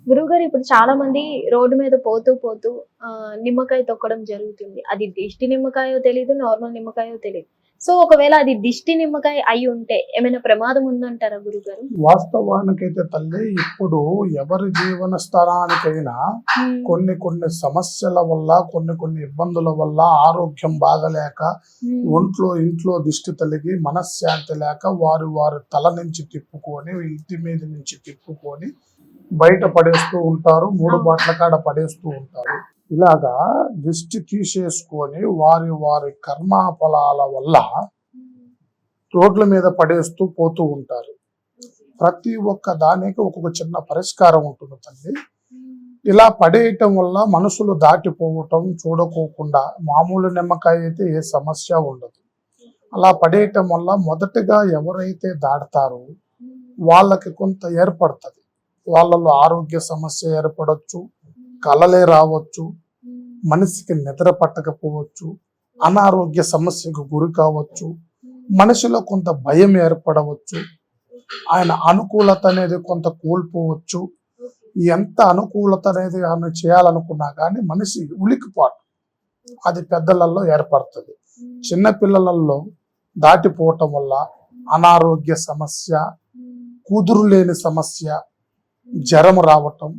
గురువుగారు ఇప్పుడు చాలా మంది రోడ్డు మీద పోతూ పోతూ నిమ్మకాయ తొక్కడం జరుగుతుంది. అది దిష్టి నిమ్మకాయో తెలీదు, నార్మల్ నిమ్మకాయో తెలీదు. సో ఒకవేళ అది దిష్టి నిమ్మకాయ అయి ఉంటే ఏమైనా ప్రమాదం ఉందంటారా గురుగారు? వాస్తవానికైతే తల్లి ఇప్పుడు ఎవరి జీవన స్థానానికైనా కొన్ని కొన్ని సమస్యల వల్ల కొన్ని ఇబ్బందుల వల్ల ఆరోగ్యం బాగలేక ఇంట్లో దిష్టి తలిగి మనశ్శాంతి లేక వారి తల నుంచి తిప్పుకొని ఇంటి మీద నుంచి తిప్పుకొని బయట పడేస్తూ ఉంటారు, మూడు బాట్ల కాడ పడేస్తూ ఉంటారు. ఇలాగా దిష్టి తీసేసుకొని వారి కర్మ ఫలాల వల్ల రోడ్ల మీద పడేస్తూ పోతూ ఉంటారు. ప్రతి ఒక్క దానికి ఒక్కొక్క చిన్న పరిష్కారం ఉంటుంది తల్లి. ఇలా పడేయటం వల్ల మనసులు దాటిపోవటం చూడకోకుండా మామూలు నిమ్మకాయ అయితే ఏ సమస్య ఉండదు. అలా పడేయటం వల్ల మొదటగా ఎవరైతే దాడతారో వాళ్ళకి కొంత ఏర్పడుతుంది. వాళ్ళలో ఆరోగ్య సమస్య ఏర్పడవచ్చు, కలలే రావచ్చు, మనిషికి నిద్ర పట్టకపోవచ్చు, అనారోగ్య సమస్యకు గురి కావచ్చు, మనిషిలో కొంత భయం ఏర్పడవచ్చు, ఆయన అనుకూలత అనేది కొంత కోల్పోవచ్చు. ఎంత అనుకూలత అనేది ఆమె చేయాలనుకున్నా కానీ మనిషి ఉలికిపాటు అది పెద్దలలో ఏర్పడుతుంది. చిన్నపిల్లలలో దాటిపోవటం వల్ల అనారోగ్య సమస్య, కుదురులేని సమస్య, జ్వరం రావటం,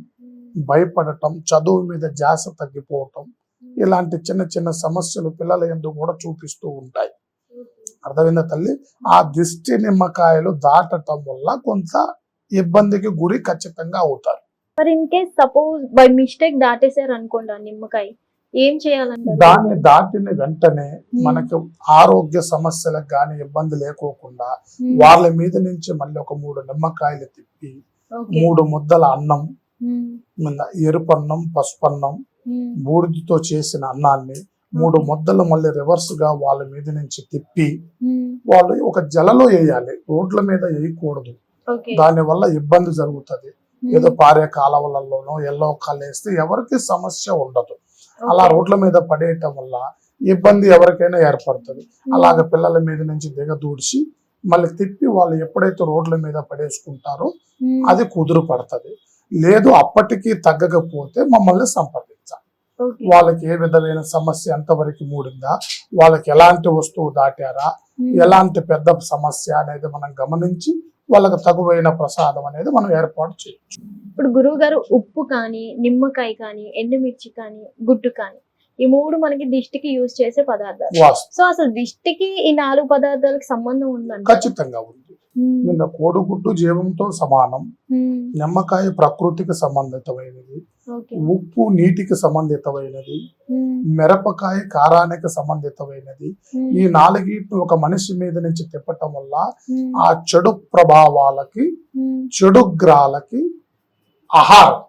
భయపడటం, చదువు మీద ధ్యాస తగ్గిపోవటం, ఇలాంటి చిన్న చిన్న సమస్యలు పిల్లల యందు కూడా చూపిస్తూ ఉంటాయి. అర్థమైందా తల్లి? ఆ దిష్టి నిమ్మకాయలు దాటటం వల్ల కొంత ఇబ్బందికి గురి ఖచ్చితంగా అవుతారు. మరి in case suppose by mistake దాటేశారు అనుకోండి ఆ నిమ్మకాయ, ఏం చేయాలంటే దాన్ని దాటిన వెంటనే మనకు ఆరోగ్య సమస్యలకు గాని ఇబ్బంది లేకోకుండా వాళ్ళ మీద నుంచి మళ్ళీ ఒక 3 నిమ్మకాయలు తిప్పి 3 ముద్దల అన్నం, ఎరుపన్నం, పసుపన్నం, బూడిదతో చేసిన అన్నాన్ని 3 ముద్దలు మళ్ళీ రివర్స్ గా వాళ్ళ మీద నుంచి తిప్పి వాళ్ళు ఒక జలలో వేయాలి, రోడ్ల మీద వేయకూడదు. దాని వల్ల ఇబ్బంది జరుగుతుంది. ఏదో పారే కాలవలలోనో ఎల్లో కాలేస్తే ఎవరికి సమస్య ఉండదు. అలా రోడ్ల మీద పడేయటం వల్ల ఇబ్బంది ఎవరికైనా ఏర్పడుతుంది. అలాగే పిల్లల మీద నుంచి దిగదూడ్చి మళ్ళీ తిప్పి వాళ్ళు ఎప్పుడైతే రోడ్ల మీద పడేసుకుంటారో అది కుదురు పడుతుంది. లేదు అప్పటికి తగ్గకపోతే మమ్మల్ని సంప్రదించాలి. వాళ్ళకి ఏ విధమైన సమస్య ఎంతవరకు మూడిందా, వాళ్ళకి ఎలాంటి వస్తువు దాటారా, ఎలాంటి పెద్ద సమస్య అనేది మనం గమనించి వాళ్ళకి తగువైన ప్రసాదం అనేది మనం ఏర్పాటు చేయొచ్చు. ఇప్పుడు గురువు గారు ఉప్పు కానీ, నిమ్మకాయ కానీ, ఎండుమిర్చి కానీ, గుడ్డు కానీ, ఈ 3 మనకి దిష్టికి యూజ్ చేసే పదార్థాలు. సో అసలు దిష్టికి ఈ 4 పదార్థాలకు సంబంధం ఉందండి? ఖచ్చితంగా ఉంది. కోడిగుడ్డు జీవంతో సమానం, నిమ్మకాయ ప్రకృతికి సంబంధితమైనది, ఉప్పు నీటికి సంబంధితమైనది, మిరపకాయ కారానికి సంబంధితమైనది. ఈ 4 ఒక మనిషి మీద నుంచి తిప్పటం వల్ల ఆ చెడు ప్రభావాలకి, చెడు గ్రహాలకి ఆహారం.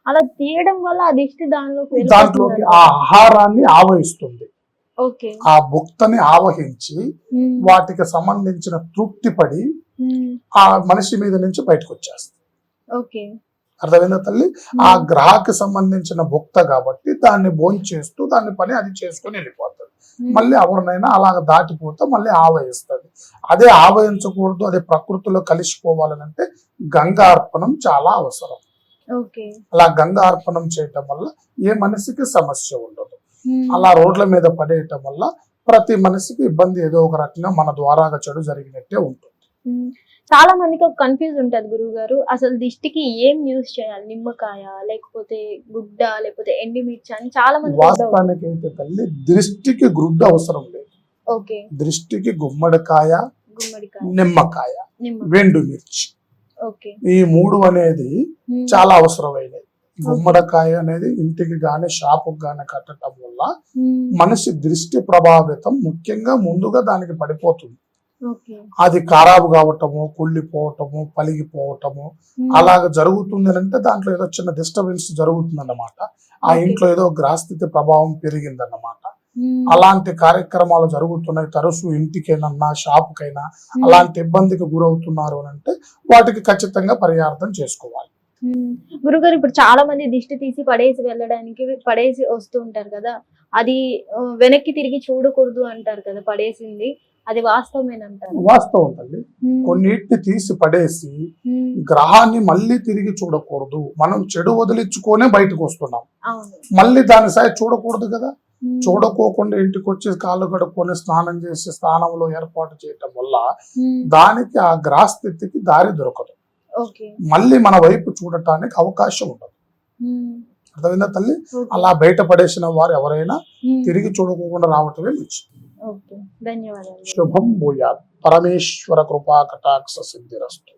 అలా తీయడం వల్ల ఆ దిష్టి దాంట్లోకి ఆ ఆహారాన్ని ఆవహిస్తుంది. ఆ భుక్తని ఆవహించి వాటికి సంబంధించిన తృప్తి పడి ఆ మనిషి మీద నుంచి బయటకు వచ్చేస్తుంది. అర్థమైందా తల్లి? ఆ గ్రహకి సంబంధించిన భుక్త కాబట్టి దాన్ని భోంచేస్తూ దాని పని అది చేసుకుని వెళ్ళిపోతుంది. మళ్ళీ ఎవరినైనా అలాగ దాటిపోతే మళ్ళీ ఆవహిస్తుంది. అదే ఆవహించకూడదు, అదే ప్రకృతిలో కలిసిపోవాలనంటే గంగార్పణం చాలా అవసరం. అలా గంగార్పణం చేయటం వల్ల ఏ మనిషికి సమస్య ఉండదు. అలా రోడ్ల మీద పడేయటం వల్ల ప్రతి మనిషికి ఇబ్బంది ఏదో ఒక రకంగా మన ద్వారాగా చెడు జరిగినట్టే ఉంటుంది. చాలా మందికి ఒక కన్ఫ్యూజ్ ఉంటది గురువు గారు, అసలు దిష్టికి ఏం యూజ్ చేయాలి, నిమ్మకాయ లేకపోతే గుడ్డ లేకపోతే ఎండుమిర్చి అని చాలా మంది. వాస్తవానికి అయితే తల్లి దృష్టికి గుడ్డ అవసరం లేదు. దృష్టికి గుమ్మడికాయ, నిమ్మకాయ, ఎండుమిర్చి, ఈ 3 అనేది చాలా అవసరమైనది. గుమ్మడికాయ అనేది ఇంటికి గాని షాపుకి గాని కట్టడం వల్ల మనిషి దృష్టి ప్రభావితం ముఖ్యంగా ముందుగా దానికి పడిపోతుంది. అది ఖరాబు కావటము, కుళ్ళిపోవటము, పలిగిపోవటము అలాగ జరుగుతుంది అంటే దాంట్లో ఏదో చిన్న డిస్టర్బెన్స్ జరుగుతుందన్నమాట. ఆ ఇంట్లో ఏదో గ్రహస్థితి ప్రభావం పెరిగిందన్నమాట. అలాంటి కార్యక్రమాలు జరుగుతున్నాయి తరచు ఇంటికైనా షాపుకైనా. అలాంటి ఇబ్బందికి గురవుతున్నారు అని అంటే వాటికి ఖచ్చితంగా పరిహారం చేసుకోవాలి. గురుగారు ఇప్పుడు చాలా మంది దిష్టి తీసి పడేసి వస్తూ ఉంటారు కదా, అది వెనక్కి తిరిగి చూడకూడదు అంటారు కదా పడేసింది. అది వాస్తవమేనంటారు. వాస్తవం తల్లి. కొన్నిటిని తీసి పడేసి గ్రహాన్ని మళ్ళీ తిరిగి చూడకూడదు. మనం చెడు వదిలించుకొనే బయటకు వస్తున్నాం, అవును. మళ్ళీ దాని సాయి చూడకూడదు కదా. చూడకోకుండా ఇంటికి వచ్చి కాళ్ళు కడుక్కొని స్నానం చేసి స్థానంలో ఏర్పాటు చేయటం వల్ల దానికి ఆ గ్రహస్థితికి దారి దొరకదు, ఓకే. మళ్ళీ మన వైపు చూడటానికి అవకాశం ఉండదు. అర్థమైందా తల్లి? ఓకే. అలా బయట పడేసిన వారు ఎవరైనా తిరిగి చూడకోకుండా రావటమే మంచిది. ఓకే, ధన్యవాదాలు. శుభం భూయాత్. పరమేశ్వర కృపా కటాక్ష సిద్ధిరస్తు.